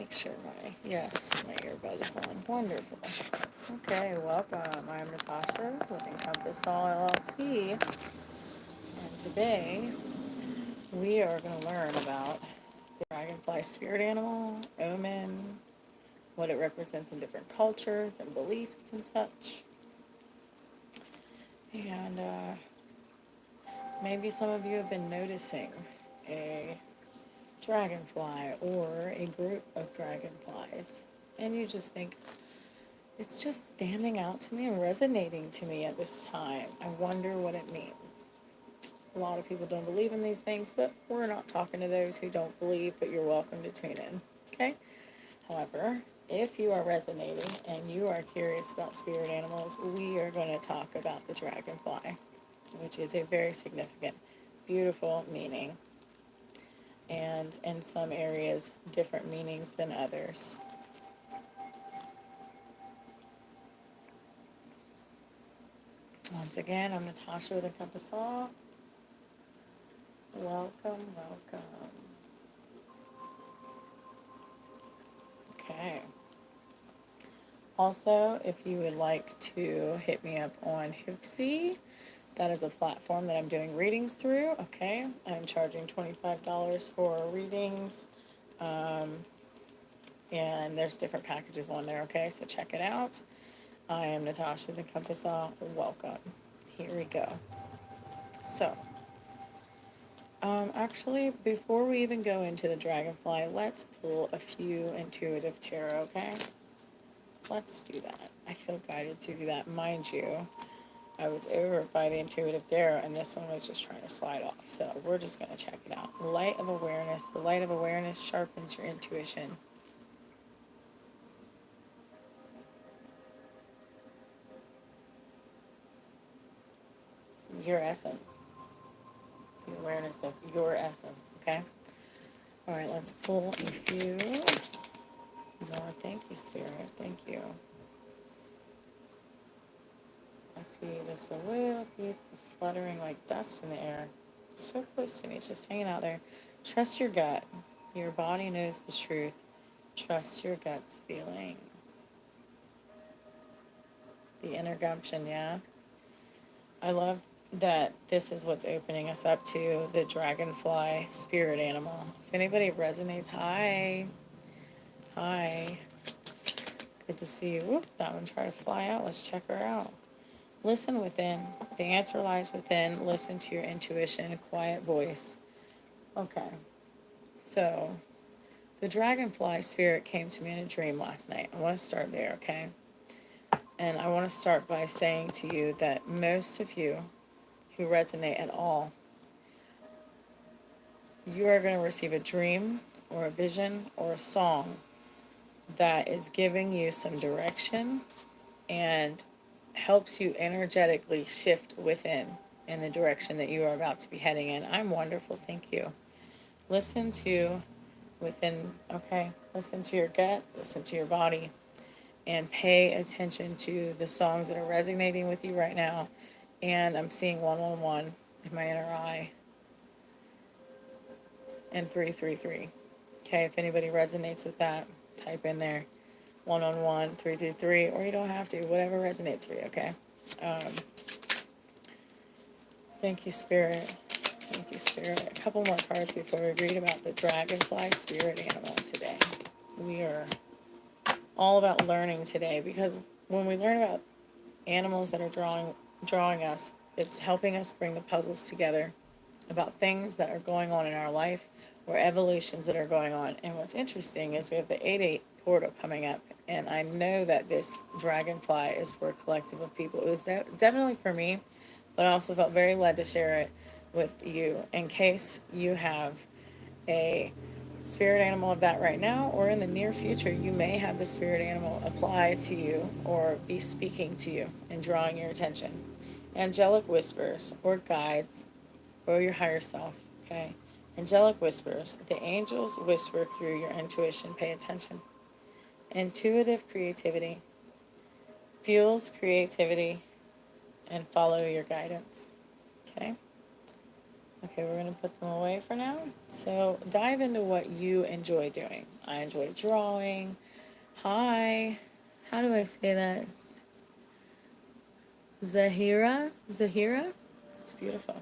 Make sure my earbud is on. Wonderful. Okay, welcome. I'm Natasha with Encompass Awe LLC, and today we are going to learn about the Dragonfly Spirit Animal, Omen, what it represents in different cultures and beliefs and such. And maybe some of you have been noticing a dragonfly or a group of dragonflies, and you just think, it's just standing out to me and resonating to me at this time. I wonder what it means. A lot of people don't believe in these things, but we're not talking to those who don't believe, but you're welcome to tune in, okay? However, if you are resonating and you are curious about spirit animals, we are going to talk about the dragonfly, which is a very significant, beautiful meaning, and in some areas, different meanings than others. Once again, I'm Natasha with Encompass Awe. Welcome, welcome. Okay. Also, if you would like to hit me up on Hoopsy, that is a platform that I'm doing readings through. Okay, I'm charging $25 for readings, and there's different packages on there. Okay, so check it out. I am Natasha the Compass Awe. Welcome. Here we go. So, actually, before we even go into the dragonfly, let's pull a few intuitive tarot. Okay, let's do that. I feel guided to do that. Mind you, I was over by the intuitive tarot, and this one was just trying to slide off. So we're just going to check it out. Light of awareness. The light of awareness sharpens your intuition. This is your essence. The awareness of your essence, okay? All right, let's pull a few more. Thank you, Spirit. Thank you. I see just a little piece of fluttering like dust in the air. It's so close to me. It's just hanging out there. Trust your gut. Your body knows the truth. Trust your gut's feelings. The inner gumption, yeah. I love that this is what's opening us up to the dragonfly spirit animal. If anybody resonates, hi. Hi. Good to see you. Whoop, that one tried to fly out. Let's check her out. Listen within. The answer lies within. Listen to your intuition, a quiet voice. Okay. So, the dragonfly spirit came to me in a dream last night. I want to start there, okay? And I want to start by saying to you that most of you who resonate at all, you are going to receive a dream or a vision or a song that is giving you some direction and helps you energetically shift within in the direction that you are about to be heading in. I'm wonderful, thank you. Listen to within, okay? Listen to your gut, listen to your body, and pay attention to the songs that are resonating with you right now. And I'm seeing 111 in my inner eye, and 333. Okay, if anybody resonates with that, type in there 111, 333, or you don't have to, whatever resonates for you, okay? Thank you, Spirit. Thank you, Spirit. A couple more cards before we read about the dragonfly spirit animal today. We are all about learning today, because when we learn about animals that are drawing us, it's helping us bring the puzzles together about things that are going on in our life or evolutions that are going on. And what's interesting is we have the 8-8 portal coming up, and I know that this dragonfly is for a collective of people. It was definitely for me, but I also felt very led to share it with you in case you have a spirit animal of that right now, or in the near future you may have the spirit animal apply to you or be speaking to you and drawing your attention. Angelic whispers or guides or your higher self, okay? Angelic whispers. The angels whisper through your intuition. Pay attention. Intuitive creativity fuels creativity and follow your guidance, okay? Okay, we're going to put them away for now. So dive into what you enjoy doing. I enjoy drawing. Hi. How do I say that? Zahira? Zahira? It's beautiful.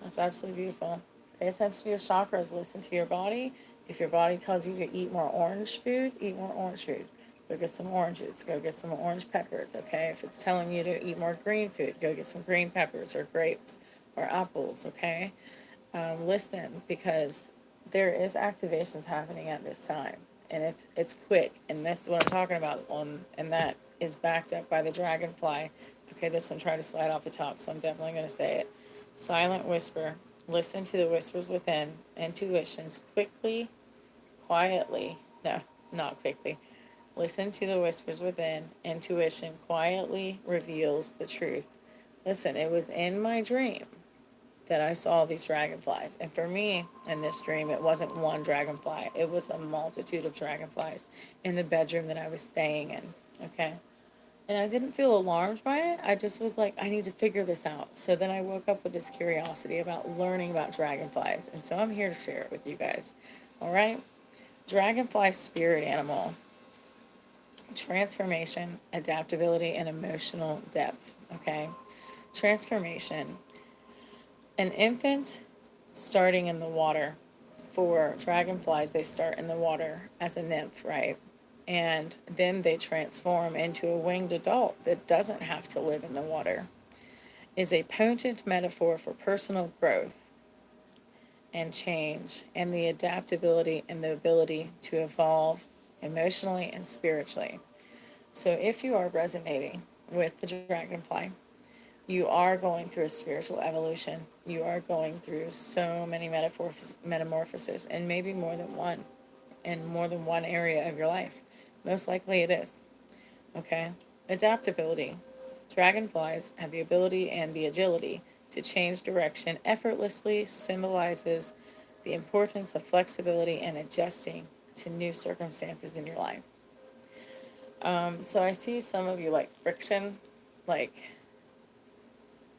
That's absolutely beautiful. Pay attention to your chakras. Listen to your body. If your body tells you to eat more orange food, eat more orange food. Go get some oranges. Go get some orange peppers, okay? If it's telling you to eat more green food, go get some green peppers or grapes or apples, okay? Listen, because there is activations happening at this time, and it's quick, and this is what I'm talking about and that is backed up by the dragonfly. Okay, this one tried to slide off the top, so I'm definitely going to say it. Silent whisper. Listen to the whispers within. Intuitions quickly, quietly. No, not quickly. Listen to the whispers within. Intuition quietly reveals the truth. Listen, it was in my dream that I saw these dragonflies. And for me, in this dream, it wasn't one dragonfly, it was a multitude of dragonflies in the bedroom that I was staying in. Okay. And I didn't feel alarmed by it. I just was like, I need to figure this out. So then I woke up with this curiosity about learning about dragonflies. And so I'm here to share it with you guys. All right. Dragonfly Spirit Animal. Transformation, adaptability, and emotional depth. Okay. Transformation. An infant starting in the water. For dragonflies, they start in the water as a nymph, right? And then they transform into a winged adult that doesn't have to live in the water. Is a potent metaphor for personal growth and change and the adaptability and the ability to evolve emotionally and spiritually. So if you are resonating with the dragonfly, you are going through a spiritual evolution. You are going through so many metamorphoses, and maybe more than one, in more than one area of your life. Most likely it is. Okay? Adaptability. Dragonflies have the ability and the agility to change direction effortlessly, symbolizes the importance of flexibility and adjusting to new circumstances in your life. So I see some of you like friction, like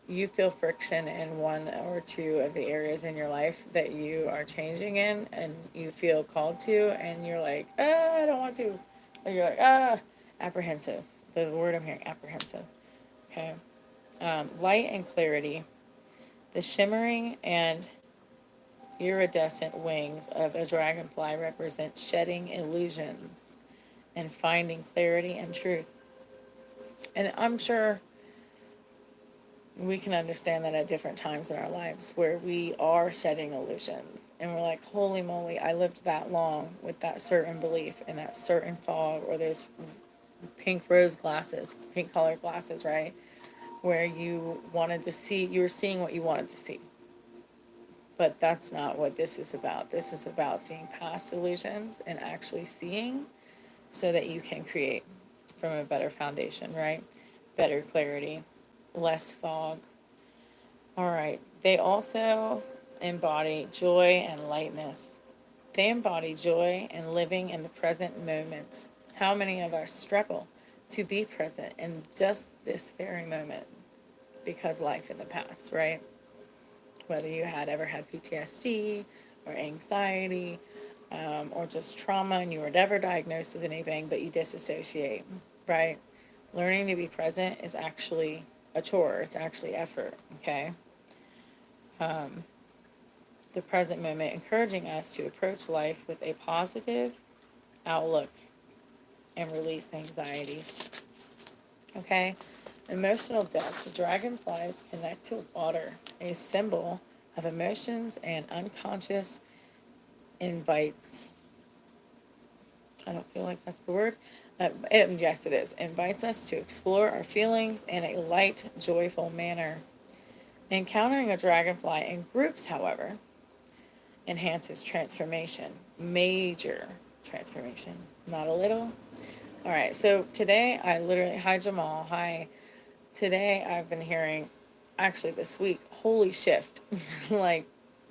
you feel friction in one or two of the areas in your life that you are changing in and you feel called to, and you're like, I don't want to. Or you're like, apprehensive. The word I'm hearing, apprehensive. Okay. Light and clarity. The shimmering and iridescent wings of a dragonfly represent shedding illusions and finding clarity and truth. And I'm sure we can understand that at different times in our lives where we are shedding illusions and we're like, holy moly, I lived that long with that certain belief and that certain fog or those pink rose glasses, pink colored glasses, right? Where you wanted to see, you were seeing what you wanted to see. But that's not what this is about. This is about seeing past illusions and actually seeing so that you can create from a better foundation, right? Better clarity, less fog. All right. They also embody joy and lightness. They embody joy and living in the present moment. How many of us struggle to be present in just this very moment because life in the past, right? Whether you had ever had PTSD or anxiety or just trauma and you were never diagnosed with anything, but you disassociate, right? Learning to be present is actually a chore. It's actually effort, okay? The present moment, encouraging us to approach life with a positive outlook and release anxieties. Okay? Emotional depth. Dragonflies connect to water, a symbol of emotions and unconscious invites. I don't feel like that's the word. Yes, it is. Invites us to explore our feelings in a light, joyful manner. Encountering a dragonfly in groups, however, enhances transformation. Major transformation. Not a little. All right, so today I literally, hi Jamal, hi. Today I've been hearing, actually this week, holy shift. Like,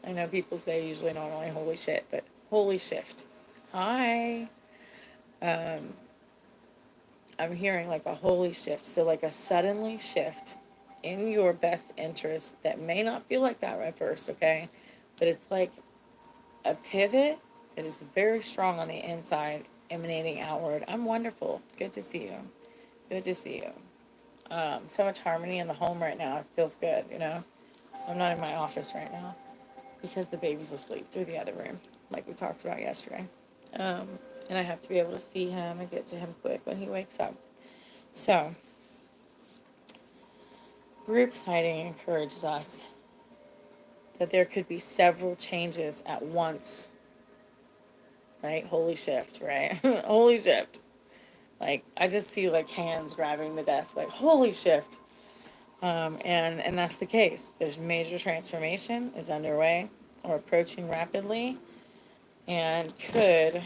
I know people say usually normally holy shit, but holy shift. Hi. I'm hearing like a holy shift. So like a suddenly shift in your best interest that may not feel like that at first, okay? But it's like a pivot that is very strong on the inside, emanating outward. I'm wonderful. Good to see you. Good to see you. So much harmony in the home right now. It feels good, you know? I'm not in my office right now because the baby's asleep through the other room, like we talked about yesterday. And I have to be able to see him and get to him quick when he wakes up. So, group sighting encourages us that there could be several changes at once, right? Holy shift, right? Holy shift. Like, I just see like hands grabbing the desk, like, holy shift. And that's the case. There's major transformation is underway or approaching rapidly, and could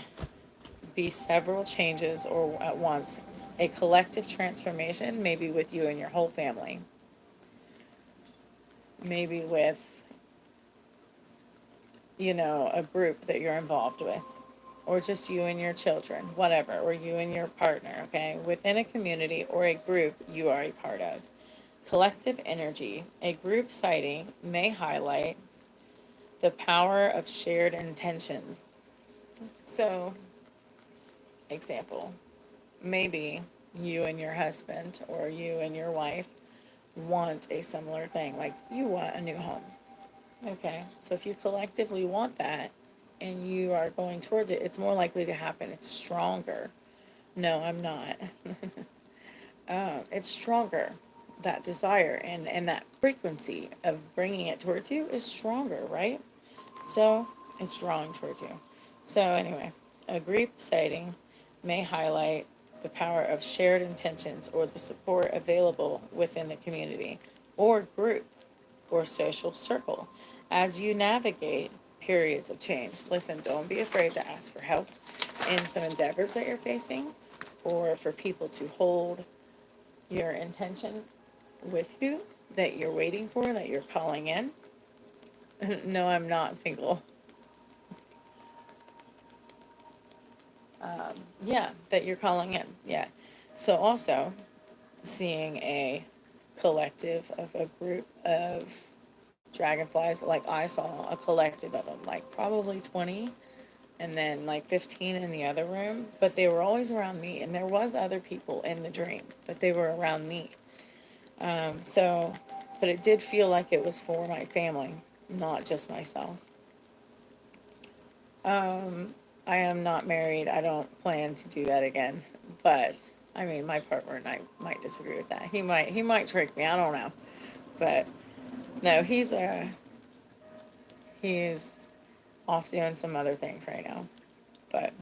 be several changes or at once. A collective transformation, maybe with you and your whole family, maybe with, you know, a group that you're involved with, or just you and your children, whatever, or you and your partner, okay? Within a community or a group you are a part of. Collective energy, a group sighting may highlight the power of shared intentions. So, example, maybe you and your husband or you and your wife want a similar thing, like you want a new home. Okay, so if you collectively want that and you are going towards it, it's more likely to happen. It's stronger. No, I'm not. It's stronger. That desire and that frequency of bringing it towards you is stronger, right? So it's drawing towards you. So, anyway, a group sighting may highlight the power of shared intentions or the support available within the community or group or social circle as you navigate periods of change. Listen, don't be afraid to ask for help in some endeavors that you're facing, or for people to hold your intention with you that you're waiting for, that you're calling in. No, I'm not single. Yeah, that you're calling in. Yeah. So also seeing a collective of a group of dragonflies, like I saw a collective of them, like probably 20 and then like 15 in the other room, but they were always around me, and there was other people in the dream, but they were around me. So, but it did feel like it was for my family, not just myself. I am not married. I don't plan to do that again. But I mean, my partner and I might disagree with that. He might trick me. I don't know. But no, he's off doing some other things right now. But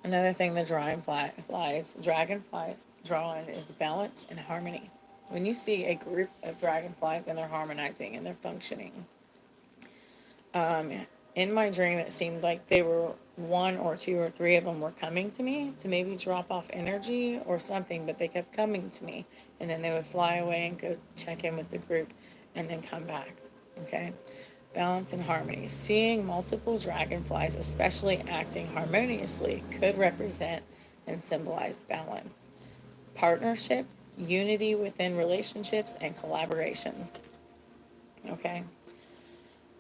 another thing the dragonflies draw in is balance and harmony. When you see a group of dragonflies and they're harmonizing and they're functioning, in my dream, it seemed like they were one or two or three of them were coming to me to maybe drop off energy or something, but they kept coming to me, and then they would fly away and go check in with the group and then come back. Okay, balance and harmony. Seeing multiple dragonflies, especially acting harmoniously, could represent and symbolize balance, partnership, unity within relationships, and collaborations. Okay,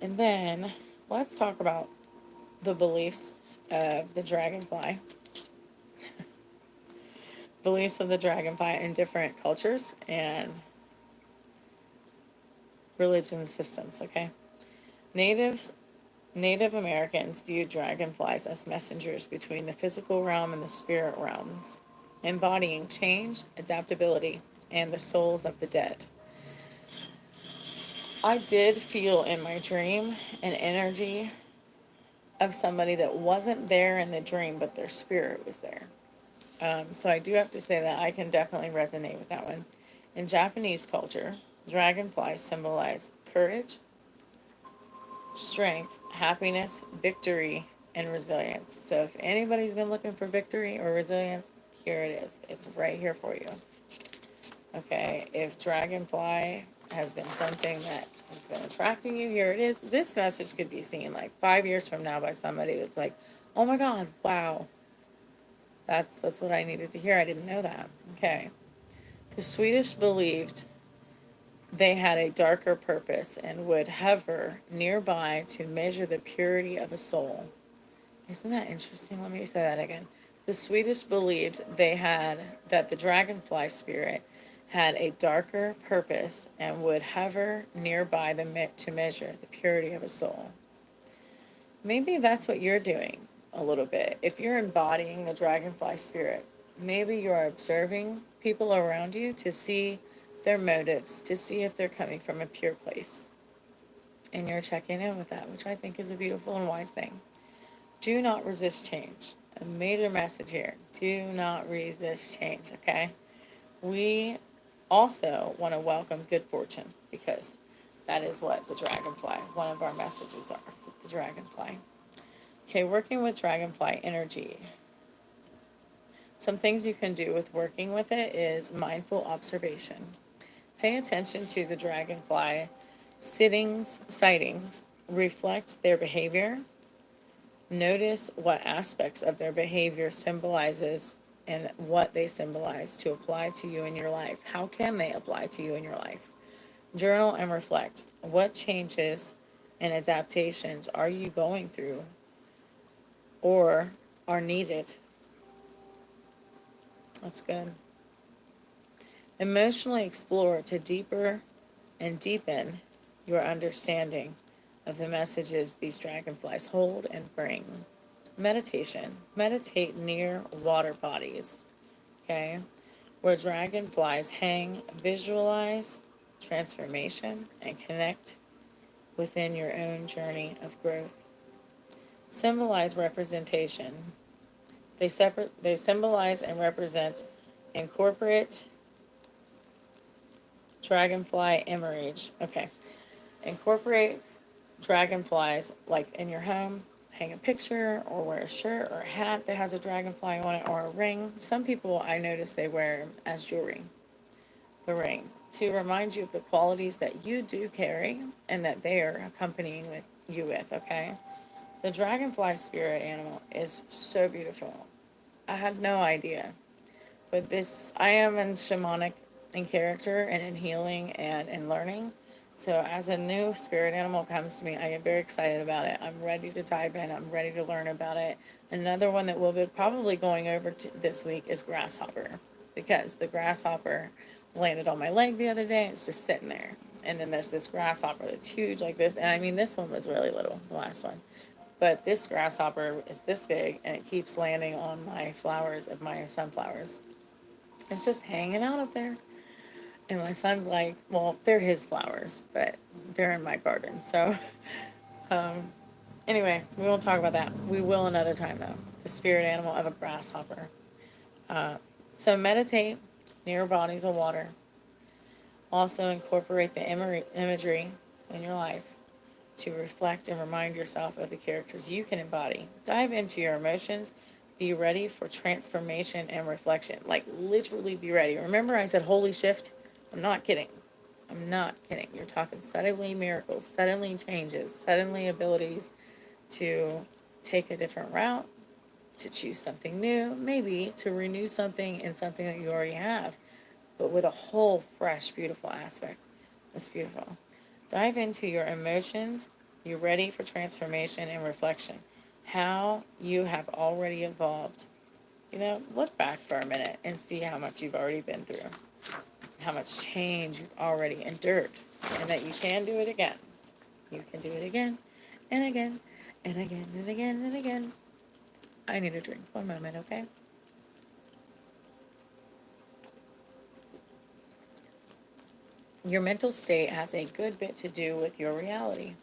and then let's talk about the beliefs of the dragonfly. Beliefs of the dragonfly in different cultures and religion systems, okay? Natives, Native Americans viewed dragonflies as messengers between the physical realm and the spirit realms, embodying change, adaptability, and the souls of the dead. I did feel in my dream an energy of somebody that wasn't there in the dream, but their spirit was there. So I do have to say that I can definitely resonate with that one. In Japanese culture, dragonflies symbolize courage, strength, happiness, victory, and resilience. So if anybody's been looking for victory or resilience, here it is. It's right here for you. Okay, if dragonfly has been something that has been attracting you, here it is. This message could be seen like 5 years from now by somebody that's like, oh my God, wow. That's what I needed to hear. I didn't know that. Okay. The Swedish believed they had a darker purpose and would hover nearby to measure the purity of a soul. Isn't that interesting? Let me say that again. The Swedish believed that the dragonfly spirit had a darker purpose and would hover nearby to measure the purity of a soul. Maybe that's what you're doing a little bit. If you're embodying the dragonfly spirit, maybe you're observing people around you to see their motives, to see if they're coming from a pure place. And you're checking in with that, which I think is a beautiful and wise thing. Do not resist change. A major message here. Do not resist change, okay? We also want to welcome good fortune because that is what the dragonfly, one of our messages are with the dragonfly. Okay, working with dragonfly energy. Some things you can do with working with it is mindful observation. Pay attention to the dragonfly sightings, reflect their behavior, notice what aspects of their behavior symbolizes and what they symbolize to apply to you in your life. How can they apply to you in your life? Journal and reflect. What changes and adaptations are you going through or are needed? That's good. Emotionally explore to deeper and deepen your understanding of the messages these dragonflies hold and bring. Meditation. Meditate near water bodies, okay, where dragonflies hang. Visualize transformation and connect within your own journey of growth. Symbolize representation. They symbolize and represent incorporate dragonfly image. Okay. Incorporate dragonflies like in your home. Hang a picture or wear a shirt or a hat that has a dragonfly on it or a ring. Some people I notice they wear as jewelry. The ring to remind you of the qualities that you do carry and that they are accompanying with you with, okay? The dragonfly spirit animal is so beautiful. I had no idea. But I am in shamanic in character and in healing and in learning. So as a new spirit animal comes to me, I get very excited about it. I'm ready to dive in. I'm ready to learn about it. Another one that we'll be probably going over this week is grasshopper, because the grasshopper landed on my leg the other day. And it's just sitting there. And then there's this grasshopper that's huge like this. And I mean, this one was really little, the last one. But this grasshopper is this big, and it keeps landing on my flowers of my sunflowers. It's just hanging out up there. And my son's like, well, they're his flowers, but they're in my garden. So, anyway, we won't talk about that. We will another time, though. The spirit animal of a grasshopper. So meditate near bodies of water. Also incorporate the imagery in your life to reflect and remind yourself of the characters you can embody. Dive into your emotions. Be ready for transformation and reflection. Like, literally be ready. Remember I said holy shift? I'm not kidding. I'm not kidding. You're talking suddenly miracles, suddenly changes, suddenly abilities to take a different route, to choose something new, maybe to renew something in something that you already have, but with a whole fresh, beautiful aspect. That's beautiful. Dive into your emotions. You're ready for transformation and reflection. How you have already evolved. You know, look back for a minute and see how much you've already been through, how much change you've already endured, and that you can do it again. You can do it again and again and again and again and again. I need a drink. One moment, okay? Your mental state has a good bit to do with your reality.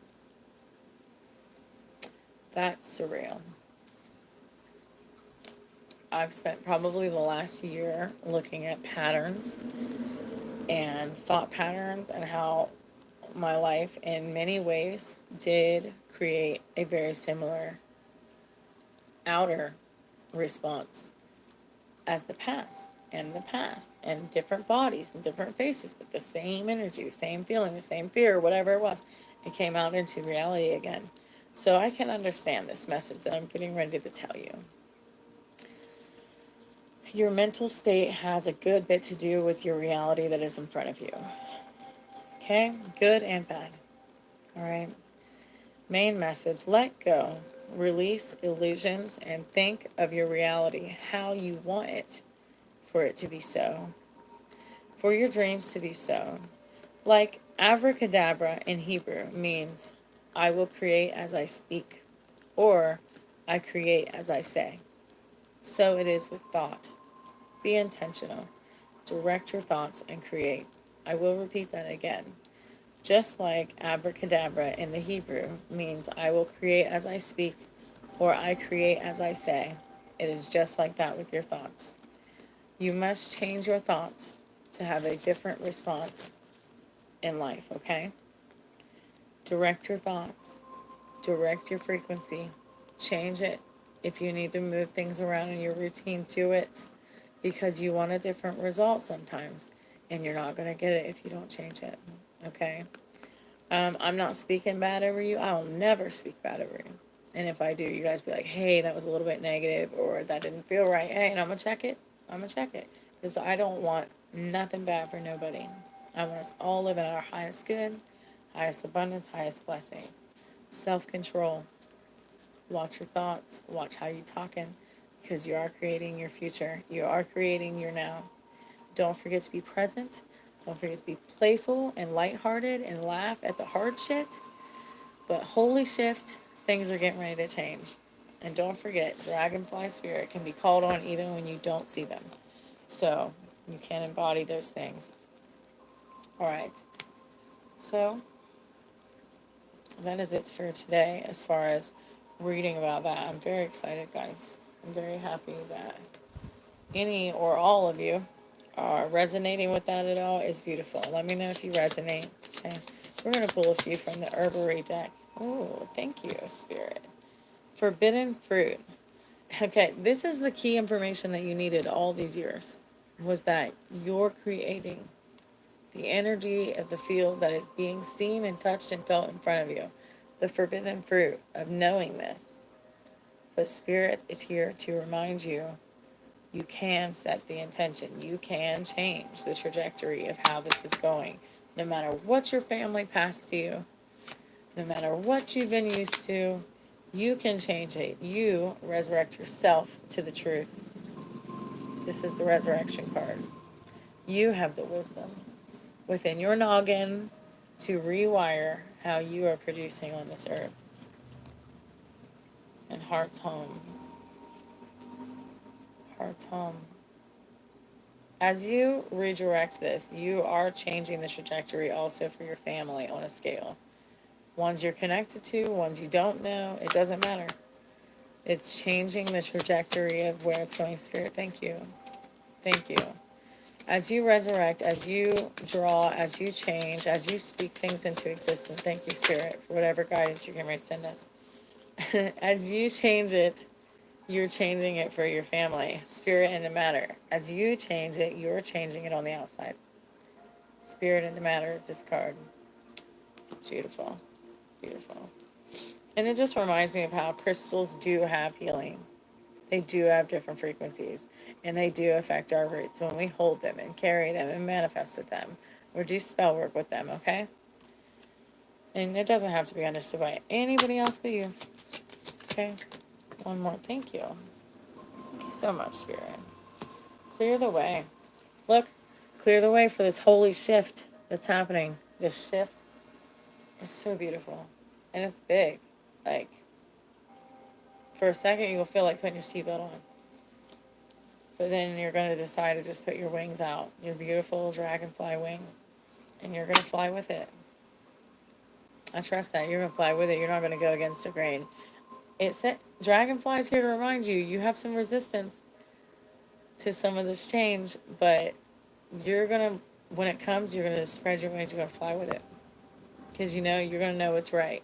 That's surreal. I've spent probably the last year looking at patterns and thought patterns and how my life in many ways did create a very similar outer response as the past and different bodies and different faces, but the same energy, the same feeling, the same fear, whatever it was, it came out into reality again. So I can understand this message that I'm getting ready to tell you. Your mental state has a good bit to do with your reality that is in front of you. Okay? Good and bad. All right? Main message, let go. Release illusions and think of your reality, how you want it for it to be so. For your dreams to be so. Like abracadabra in Hebrew means, I will create as I speak, or I create as I say. So it is with thought. Be intentional. Direct your thoughts and create. I will repeat that again. Just like abracadabra in the Hebrew means I will create as I speak, or I create as I say. It is just like that with your thoughts. You must change your thoughts to have a different response in life, okay? Direct your thoughts, direct your frequency, change it. If you need to move things around in your routine, do it, because you want a different result sometimes, and you're not going to get it if you don't change it, okay? I'm not speaking bad over you. I'll never speak bad over you. And if I do, you guys be like, hey, that was a little bit negative, or that didn't feel right. Hey, and I'm going to check it. I'm going to check it. Because I don't want nothing bad for nobody. I want us all living our highest good, highest abundance, highest blessings. Self-control. Watch your thoughts. Watch how you're talking. Because you are creating your future. You are creating your now. Don't forget to be present. Don't forget to be playful and lighthearted and laugh at the hard shit. But holy shift, things are getting ready to change. And don't forget, Dragonfly Spirit can be called on even when you don't see them. So you can embody those things. All right. So that is it for today as far as reading about that. I'm very excited, guys. I'm very happy that any or all of you are resonating with that at all. Is beautiful. Let me know if you resonate. Okay. We're going to pull a few from the Herbery deck. Oh, thank you, Spirit. Forbidden fruit. Okay, this is the key information that you needed all these years, was that you're creating the energy of the field that is being seen and touched and felt in front of you. The forbidden fruit of knowing this. But Spirit is here to remind you, you can set the intention. You can change the trajectory of how this is going. No matter what your family passed to you, no matter what you've been used to, you can change it. You resurrect yourself to the truth. This is the resurrection card. You have the wisdom within your noggin to rewire how you are producing on this earth. And heart's home. Heart's home. As you redirect this, you are changing the trajectory also for your family on a scale. Ones you're connected to, ones you don't know, it doesn't matter. It's changing the trajectory of where it's going. Spirit, thank you. Thank you. As you resurrect, as you draw, as you change, as you speak things into existence, thank you, Spirit, for whatever guidance you're going to send us. As you change it, you're changing it for your family, spirit and the matter. As you change it, you're changing it on the outside. Spirit and the matter is this card. It's beautiful. Beautiful. And it just reminds me of how crystals do have healing. They do have different frequencies, and they do affect our roots when we hold them and carry them and manifest with them or do spell work with them, okay? And it doesn't have to be understood by anybody else but you. Okay? One more. Thank you. Thank you so much, Spirit. Clear the way. Look, clear the way for this holy shift that's happening. This shift is so beautiful. And it's big. Like, for a second, you'll feel like putting your seatbelt on. But then you're going to decide to just put your wings out, your beautiful dragonfly wings, and you're going to fly with it. I trust that. You're going to fly with it. You're not going to go against the grain. Dragonfly's here to remind you, you have some resistance to some of this change, but you're going to, when it comes, you're going to spread your wings, you're going to fly with it. Because you know, you're going to know what's right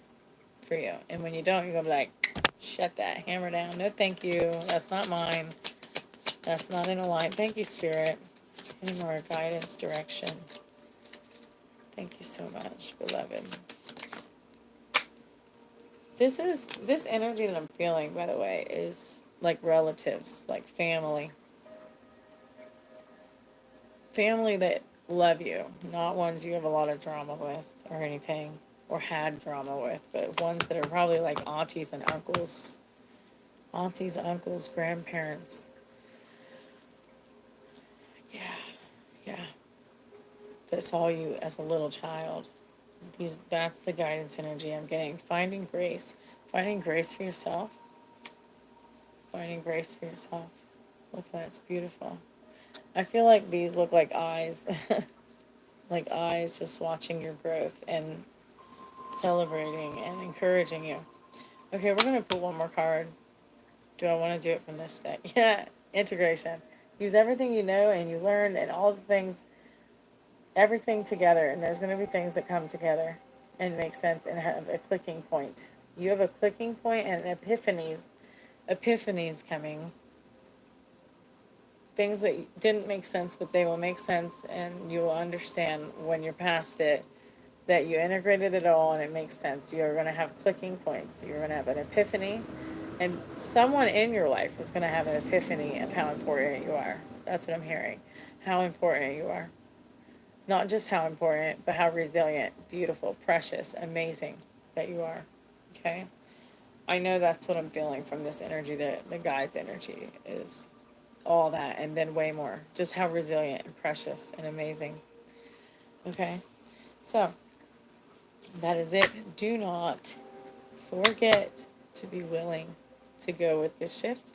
for you. And when you don't, you're going to be like, shut that hammer down. No, thank you. That's not mine. That's not in a line. Thank you, Spirit. Any more guidance, direction? Thank you so much, beloved. This energy that I'm feeling, by the way, is like relatives, like family. family that love you, not ones you have a lot of drama with or anything, or had drama with, but ones that are probably like aunties, uncles, grandparents. Yeah, yeah. That saw you as a little child. That's the guidance energy I'm getting. Finding grace for yourself, finding grace for yourself. Look at that, it's beautiful. I feel like these look like eyes, like eyes just watching your growth and celebrating and encouraging you. Okay, we're going to pull one more card. Do I want to do it from this deck? Yeah, integration. Use everything you know and you learn and all the things, everything together. And there's going to be things that come together and make sense and have a clicking point. You have a clicking point and epiphanies coming. Things that didn't make sense, but they will make sense, and you will understand when you're past it that you integrated it all and it makes sense. You're going to have clicking points. You're going to have an epiphany, and someone in your life is going to have an epiphany of how important you are. That's what I'm hearing. How important you are. Not just how important, but how resilient, beautiful, precious, amazing that you are. Okay? I know that's what I'm feeling from this energy, the guide's energy is all that, and then way more. Just how resilient and precious and amazing. Okay? So, that is it. Do not forget to be willing to go with this shift.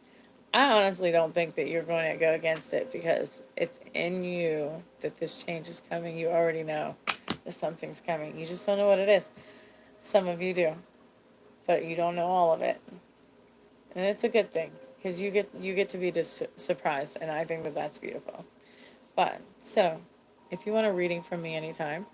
I honestly don't think that you're going to go against it because it's in you that this change is coming. You already know that something's coming. You just don't know what it is. Some of you do, but you don't know all of it. And it's a good thing because you get to be surprised, and I think that that's beautiful. But so, if you want a reading from me anytime,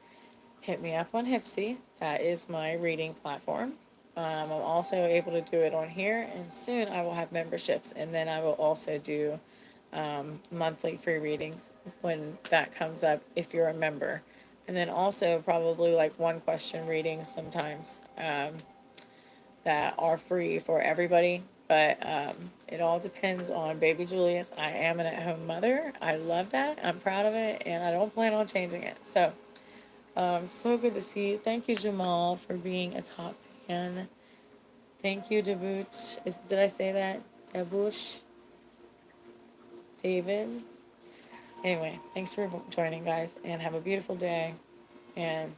hit me up on Hipsy. That is my reading platform. I'm also able to do it on here, and soon I will have memberships, and then I will also do monthly free readings when that comes up if you're a member. And then also probably like one question readings sometimes that are free for everybody. But it all depends on baby Julius. I am an at-home mother. I love that. I'm proud of it, and I don't plan on changing it. So, so good to see you. Thank you, Jamal, for being a top fan. Thank you, Debuch. Did I say that? Debush? David? Anyway, thanks for joining, guys, and have a beautiful day. And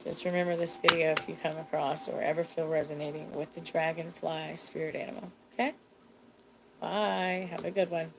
just remember this video if you come across or ever feel resonating with the Dragonfly Spirit Animal. Okay? Bye. Have a good one.